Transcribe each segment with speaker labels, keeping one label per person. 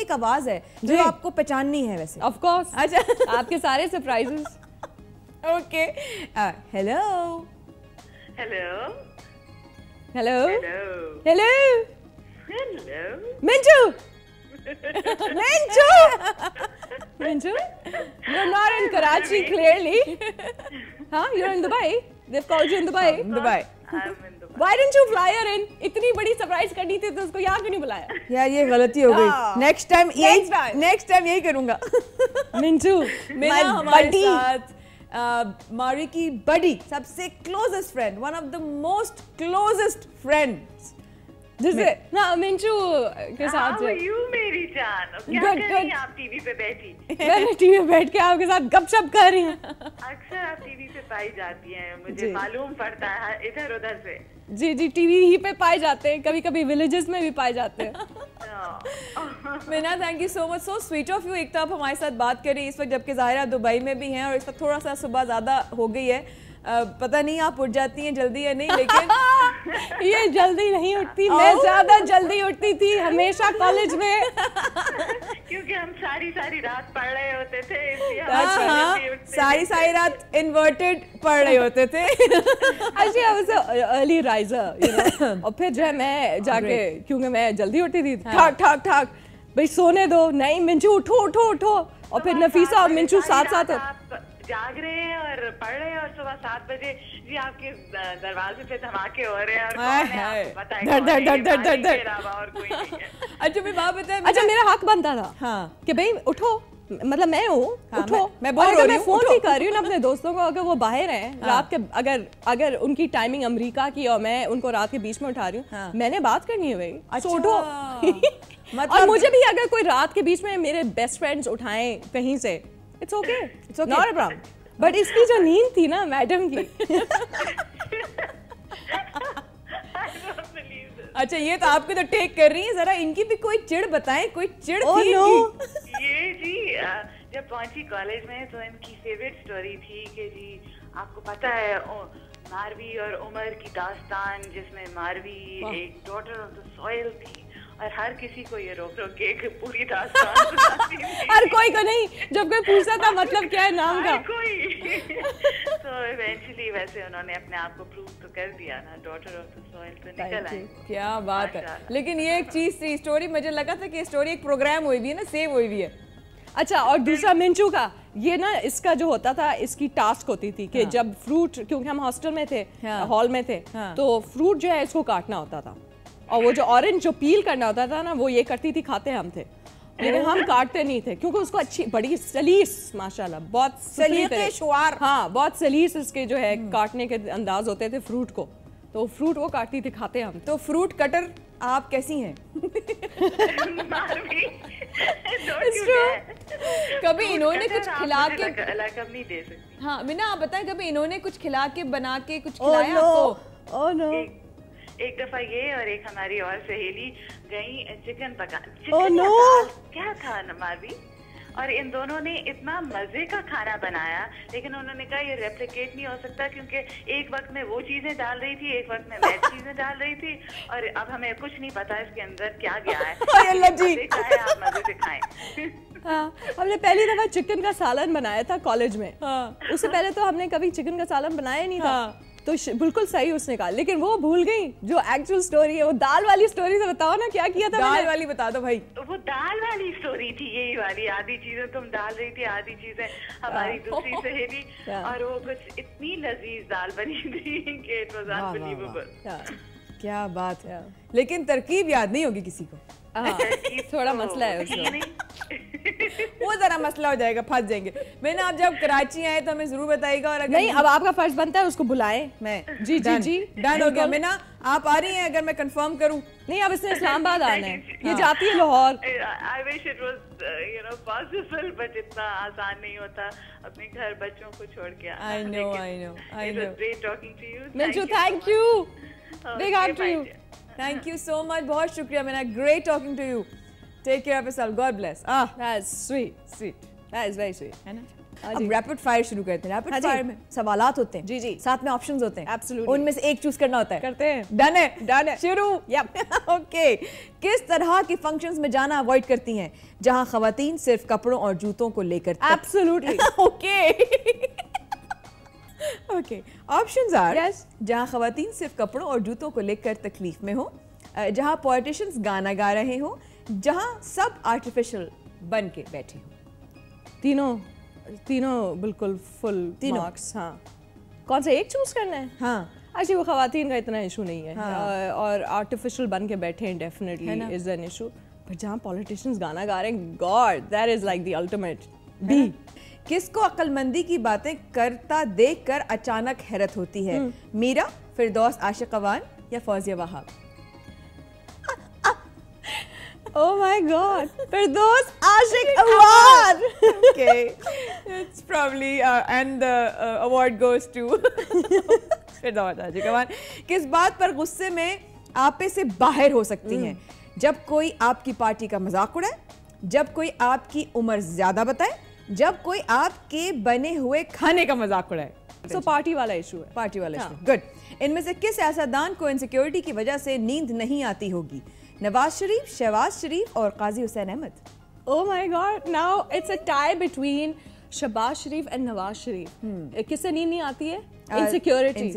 Speaker 1: ایک آواز ہے جو آپ کو پہچاننی ہے ویسے.
Speaker 2: Of course. اچھا آپ کے سارے surprises.
Speaker 1: Okay. Hello
Speaker 3: hello
Speaker 2: hello
Speaker 3: hello
Speaker 2: hello
Speaker 3: hello
Speaker 2: Manju. Manju Manju you're not in Karachi clearly. Huh? You're in Dubai? They've called you in Dubai?
Speaker 1: Dubai.
Speaker 3: I'm in Dubai.
Speaker 2: Why didn't you fly her in? اتنی بڑی surprise کرنی تھی تو اس کو یہاں کیوں نہیں بلایا؟
Speaker 1: یار یہ غلطی ہو گئی. نیکسٹ ٹائم یہی کروں گا.
Speaker 2: منجو
Speaker 1: میرا ہمارے ساتھ ماری کی بڑی سب سے closest friend, one of the most closest friends
Speaker 2: جسے نا منجو کے ساتھ
Speaker 3: میری جان کیا کر رہی ہیں آپ ٹی وی پہ بیٹھی؟
Speaker 2: میں ٹی وی پہ بیٹھ کے آپ کے ساتھ گپ شپ کر رہی ہوں.
Speaker 3: اکثر آپ ٹی وی پہ پائی جاتی ہیں, مجھے معلوم پڑتا ہے ادھر ادھر سے.
Speaker 2: جی جی ٹی وی ہی پہ پائے جاتے ہیں, کبھی کبھی ولیجز میں بھی پائے جاتے ہیں.
Speaker 1: Meena thank you so much, so sweet of you. ایک تو آپ ہمارے ساتھ بات کر رہی ہیں اس وقت جبکہ ظاہرہ دبئی میں بھی ہیں اور اس وقت تھوڑا سا صبح زیادہ ہو گئی ہے. پتہ نہیں آپ اٹھ جاتی ہیں جلدی یا نہیں, لیکن
Speaker 2: یہ جلدی نہیں اٹھتی, میں زیادہ جلدی اٹھتی تھی ہمیشہ کالج میں,
Speaker 3: کیونکہ ہم ساری رات پڑھ رہے ہوتے تھے.
Speaker 1: ساری رات انورٹڈ پڑھ رہے ہوتے تھے.
Speaker 2: اچھا ارلی رائزر, اور پھر جو ہے میں جا کے, کیونکہ میں جلدی اٹھتی تھی, ٹھاک ٹھاک ٹھاک بھائی سونے دو, نہیں منجو اٹھو اٹھو اٹھو, اور پھر نفیسہ اور منجو ساتھ ساتھ
Speaker 3: جاگ رہے ہیں اور پڑھ رہے ہیں, اور صبح 7 بجے جی آپ کے دروازے پہ دھماکے ہو رہے ہیں اور کوئی نہیں ہے.
Speaker 1: اچھا میں بات بتائیں,
Speaker 2: اچھا میرا حق بنتا تھا کہ بھائی اٹھو, مطلب میں ہوں اٹھو. اگر میں فون بھی کر رہی ہوں نا اپنے دوستوں کو, اگر وہ باہر ہیں رات کے, اگر ان کی ٹائمنگ امریکہ کی اور میں ان کو رات کے بیچ میں اٹھا رہی ہوں, میں نے بات کرنی ہے بھائی, اٹھو. اور مجھے بھی اگر کوئی رات کے بیچ میں میرے بیسٹ فرینڈس اٹھائیں کہیں سے, it's okay, not a problem. But اس کی جو نیند تھی نا میڈم کی,
Speaker 1: اچھا یہ تو آپ کو تو ٹیک کر رہی ہیں, ذرا ان کی بھی کوئی چڑ بتائیں, کوئی چڑ تھی.
Speaker 3: یہ جی جب پہنچی کالج میں تو ان کی فیوریٹ سٹوری تھی کہ جی آپ کو پتہ ہے ماروی اور عمر کی داستان, جس میں ماروی ایک ڈاٹر آف دا سوئل تھی اور ہر کسی کو یہ روک روک کے پوری داستان سناتی تھی.
Speaker 2: ہر کوئی کو نہیں, جب کوئی پوچھتا تھا مطلب کیا ہے نام کا,
Speaker 3: کوئی. تو ایونچولی ویسے انہوں نے اپنے آپ کو پروو تو کر دیا نا, ڈاٹر آف دا سوئل تو نکل آئی.
Speaker 1: کیا بات ہے. لیکن یہ ایک چیز تھی اسٹوری, مجھے لگا تھا کہ اسٹوری ایک پروگرام ہوئی بھی ہے نا, سیو ہوئی بھی ہے.
Speaker 2: اچھا اور دوسرا منچو کا یہ نا, اس کا جو ہوتا تھا اس کی ٹاسک ہوتی تھی کہ جب فروٹ, کیونکہ ہم ہاسٹل میں تھے, ہال میں تھے, تو فروٹ جو ہے اس کو کاٹنا ہوتا تھا, اور وہ جو اورنج جو پیل کرنا ہوتا تھا نا وہ یہ کرتی تھی, کھاتے ہم تھے لیکن ہم کاٹتے نہیں تھے, کیونکہ اس کو اچھی بڑی سلیس ماشاءاللہ, بہت
Speaker 1: سلیقے شعار,
Speaker 2: ہاں بہت سلیس اس کے جو ہے کاٹنے کے انداز ہوتے تھے فروٹ کو, تو فروٹ وہ کاٹتی تھی, کھاتے ہم.
Speaker 1: تو فروٹ کٹر آپ کیسی ہیں؟ کبھی انہوں نے کچھ کھلا کے, ہاں مینا آپ بتائیں, کبھی انہوں نے کچھ کھلا کے بنا کے کچھ کھلایا آپ کو؟
Speaker 3: ایک دفعہ یہ اور ایک ہماری اور سہیلی گئی چکن پکانے, کیا تھا ماروی, اور ان دونوں نے اتنا مزے کا کھانا بنایا, لیکن انہوں نے کہا یہ ریپلیکیٹ نہیں ہو سکتا کیونکہ ایک وقت میں وہ چیزیں ڈال رہی تھی, ایک وقت میں چیزیں ڈال رہی تھی, اور اب ہمیں کچھ نہیں پتا اس کے اندر کیا گیا ہے. آپ مزے سے کھائیں.
Speaker 2: ہاں ہم نے پہلی دفعہ چکن کا سالن بنایا تھا کالج میں, اس سے پہلے تو ہم نے کبھی چکن کا سالن بنایا نہیں تھا, تو بالکل صحیح اس نے کہا, لیکن وہ بھول گئی جو ایکچوئل سٹوری ہے, وہ دال والی سٹوری سے بتاؤ نا کیا کیا تھا.
Speaker 1: دال والی بتا دو بھائی.
Speaker 3: وہ دال والی سٹوری تھی, یہی والی, آدھی چیزیں تم ڈال رہی تھی, آدھی چیزیں ہماری دوسری سہیلی, اور وہ کچھ اتنی لذیذ دال بنی تھی کہ اٹ واز انبلیویبل.
Speaker 1: کیا بات ہے, لیکن ترکیب یاد نہیں ہوگی کسی کو,
Speaker 2: تھوڑا مسئلہ ہے اس میں,
Speaker 1: وہ ذرا مسئلہ ہو جائے گا, پھنس جائیں گے. میں نے آپ جب کراچی آئے تو ہمیں ضرور بتائیے گا, اور اگر
Speaker 2: نہیں اب آپ کا فرض بنتا ہے اس کو بلائیں. میں جی جی جی
Speaker 1: ڈن ہو گیا. میں نا آپ آ رہی ہیں اگر میں کنفرم کروں؟
Speaker 2: نہیں اب اس نے اسلام آباد آنا ہے, یہ جاتی ہے Lahore.
Speaker 3: I wish it was possible, but اتنا آسان نہیں ہوتا اپنے گھر بچوں کو چھوڑ کے.
Speaker 1: I know.
Speaker 3: It was great talking to you.
Speaker 2: Manju thank you, big hug to you.
Speaker 1: Thank you so much. بہت شکریہ مینا, great talking to you. Take care of yourself. God bless.
Speaker 2: That's sweet. That is very sweet.
Speaker 1: ہے نا. اب rapid fire شروع کرتے ہیں. Rapid fire میں سوالات ہوتے ہیں, جی ساتھ میں آپشنز ہوتے ہیں, ان میں سے ایک چوز کرنا ہوتا ہے. کرتے ہیں. ڈن ہے, ڈن ہے, شروع. اوکے. کس طرح کے فنکشنز میں جانا اوائڈ کرتی ہیں جہاں خواتین صرف کپڑوں اور جوتوں کو لے کر؟ Absolutely. Okay okay. Options are جہاں خواتین صرف کپڑوں اور جوتوں کو لے کر تکلیف میں ہوں, جہاں پولیٹیشنز گانا گا رہے ہوں, جہاں سب آرٹیفیشل بن کے بیٹھے ہوں. تینوں بالکل فل مارکس. ہاں, کون سا ایک چوز کرنا ہے؟ ہاں
Speaker 2: ایکچولی وہ خواتین کا اتنا ایشو نہیں ہے, اور آرٹیفیشل بن کے بیٹھے ہیں definitely is an issue, but جہاں پولیٹیشنز گانا گا رہے ہیں, god that is like the ultimate. بی.
Speaker 1: کس کو عقل مندی کی باتیں کرتا دیکھ کر اچانک حیرت ہوتی ہے؟ میرا, فردوس عاشق اوان یا فوزیہ وہاب؟
Speaker 2: Oh my God, Firdous Ashiq Awan.
Speaker 1: Okay, it's probably and the award goes to Firdous Ashiq Awan. کس بات پر غصے میں آپے سے باہر ہو سکتی ہیں؟ جب کوئی آپ کی پارٹی کا مذاق اڑائے, جب کوئی آپ کی عمر زیادہ بتائے, جب کوئی آپ کے بنے ہوئے کھانے کا مذاق اڑائے.
Speaker 2: So پارٹی والا ایشو ہے.
Speaker 1: پارٹی والا ایشو. گڈ. ان میں سے کس سیاستدان کو انسیکیورٹی کی وجہ سے نیند نہیں آتی ہوگی؟ نواز شریف, شہباز شریف اور Qazi Hussain Ahmad.
Speaker 2: Oh my God, now it's a tie between Shahbaz Sharif and Nawaz Sharif. کس سے نیند نہیں آتی ہے؟ انسیکیورٹی.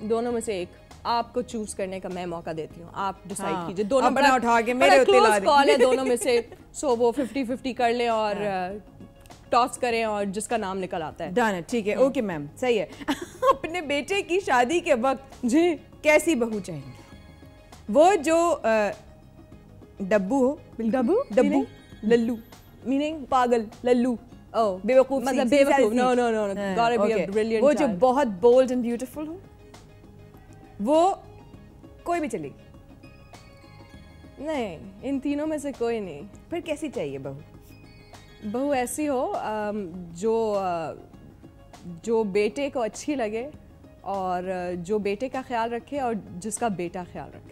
Speaker 2: دونوں میں سے ایک آپ کو چوز کرنے کا میں موقع دیتی ہوں, آپ ڈیسائیڈ کیجئے. دونوں
Speaker 1: بڑا اٹھا کے میرے اتنے لا دیں.
Speaker 2: کال ہے دونوں میں سے, سو وہ 50-50 کر لیں اور ٹاس کریں اور جس کا نام نکل آتا ہے.
Speaker 1: ڈن ہے, ٹھیک ہے. اوکے میم, صحیح ہے. اپنے بیٹے کی شادی کے وقت
Speaker 2: جی
Speaker 1: کیسی بہو چاہیں گے؟ وہ جو ڈبو ہو. ڈبو للو میننگ پاگل, للو بے وقوف,
Speaker 2: مطلب بے وقوف. نو نو نو, gotta be a brilliant.
Speaker 1: وہ جو بہت بولڈ اینڈ بیوٹیفل ہو, وہ کوئی بھی چلے گی.
Speaker 2: نہیں, ان تینوں میں سے کوئی نہیں.
Speaker 1: پھر کیسی چاہیے بہو؟
Speaker 2: بہو ایسی ہو جو بیٹے کو اچھی لگے اور جو بیٹے کا خیال رکھے اور جس کا بیٹا خیال رکھے.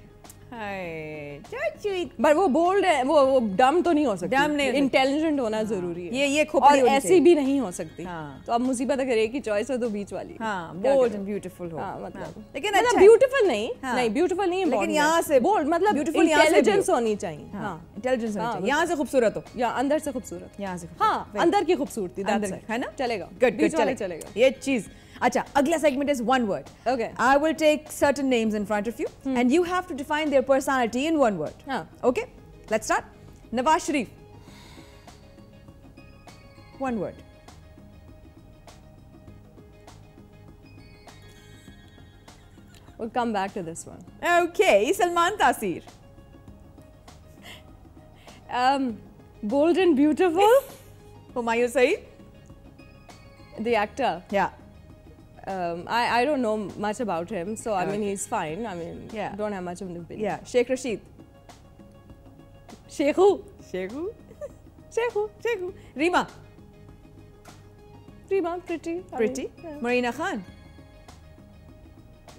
Speaker 2: بٹ وہ بولڈ ہے, وہ ڈم تو نہیں ہو سکتی, انٹیلیجنٹ ہونا ضروری ہے,
Speaker 1: یہ
Speaker 2: اور ایسی بھی نہیں ہو سکتی. تو اب مصیبت اگر ایک ہی چوائس ہے تو بیچ والی.
Speaker 1: ہاں, بولڈ اینڈ بیوٹیفل ہو.
Speaker 2: مطلب لیکن بیوٹیفل نہیں, بیوٹیفل نہیں, لیکن یہاں سے بولڈ مطلب انٹیلیجنس ہونی چاہیے. ہاں,
Speaker 1: انٹیلیجنس ہونی چاہیے. یہاں سے خوبصورت ہو
Speaker 2: یا اندر سے خوبصورت,
Speaker 1: یہاں سے,
Speaker 2: ہاں اندر کی خوبصورتی,
Speaker 1: ہے نا,
Speaker 2: چلے گا.
Speaker 1: گڈ, چلے گا یہ چیز. اچھا, اگلا segment is one word.
Speaker 2: Okay.
Speaker 1: I will take certain names in front of you and you have to define their personality in one word. Okay, let's start. Nawaz Sharif. One word.
Speaker 2: We'll come back to this one.
Speaker 1: Okay, Salman Taseer.
Speaker 2: Bold and beautiful.
Speaker 1: Humayun Saeed.
Speaker 2: The actor.
Speaker 1: Yeah.
Speaker 2: I don't know much about him, so I mean he's fine. I mean, don't have much of an opinion.
Speaker 1: Yeah, Sheikh Rashid.
Speaker 2: Sheikhu.
Speaker 1: Reema.
Speaker 2: Pretty.
Speaker 1: Marina Khan.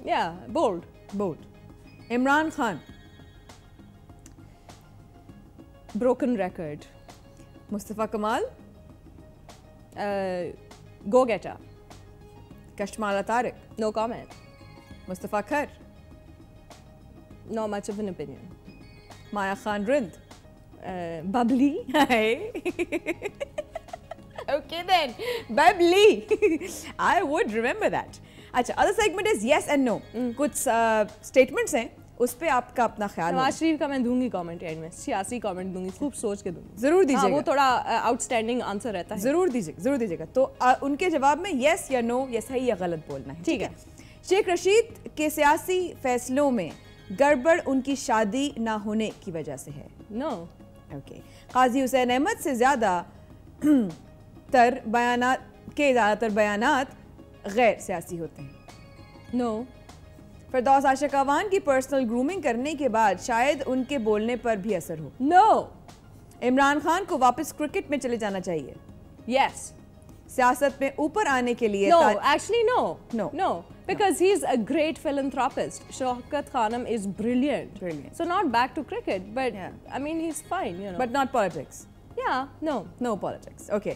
Speaker 2: Yeah, bold.
Speaker 1: Imran Khan.
Speaker 2: Broken record.
Speaker 1: Mustafa Kamal.
Speaker 2: Go-getter.
Speaker 1: Kashmala Tariq.
Speaker 2: No comment.
Speaker 1: Mustafa Khar.
Speaker 2: Not much of an opinion.
Speaker 1: Maya Khan Rind.
Speaker 2: Bubbly.
Speaker 1: Okay then, bubbly. I would remember that. Acha, other segment is yes and no. Kuch statements ہیں, اس پہ آپ کا اپنا خیال.
Speaker 2: نواز شریف کا میں دوں گی کامنٹ اینڈ میں, سیاسی کامنٹ دوں گی, خوب سوچ کے دوں گی.
Speaker 1: ضرور دیجیے گا,
Speaker 2: وہ تھوڑا آؤٹ اسٹینڈنگ آنسر رہتا ہے.
Speaker 1: ضرور دیجیے گا. تو ان کے جواب میں یس یا نو, یا صحیح یا غلط بولنا ہے.
Speaker 2: ٹھیک ہے.
Speaker 1: شیخ رشید کے سیاسی فیصلوں میں گڑبڑ ان کی شادی نہ ہونے کی وجہ سے ہے.
Speaker 2: نو.
Speaker 1: اوکے. قاضی حسین احمد سے زیادہ تر بیانات غیر سیاسی ہوتے ہیں.
Speaker 2: نو.
Speaker 1: فردوس عاشق اوان کی پرسنل گرومنگ کرنے کے بعد شاید ان کے بولنے پر بھی اثر ہو.
Speaker 2: نو.
Speaker 1: عمران خان کو واپس کرکٹ میں چلے جانا چاہیے.
Speaker 2: یس.
Speaker 1: سیاست میں اوپر آنے کے لیے.
Speaker 2: No, actually no. Because he's a great philanthropist. Shaukat Khanum is brilliant. So not back to cricket, but I mean he's fine, you know.
Speaker 1: But not politics.
Speaker 2: Yeah,
Speaker 1: no politics. Okay.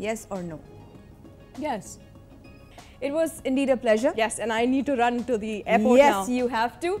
Speaker 1: Yes or no?
Speaker 2: Yes.
Speaker 1: It was indeed a pleasure.
Speaker 2: Yes, and I need to run to the airport now.
Speaker 1: Yes, you have to.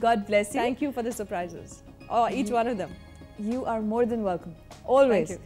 Speaker 1: God bless you.
Speaker 2: Thank you for the surprises. Oh, each one of them.
Speaker 1: You are more than welcome. Always.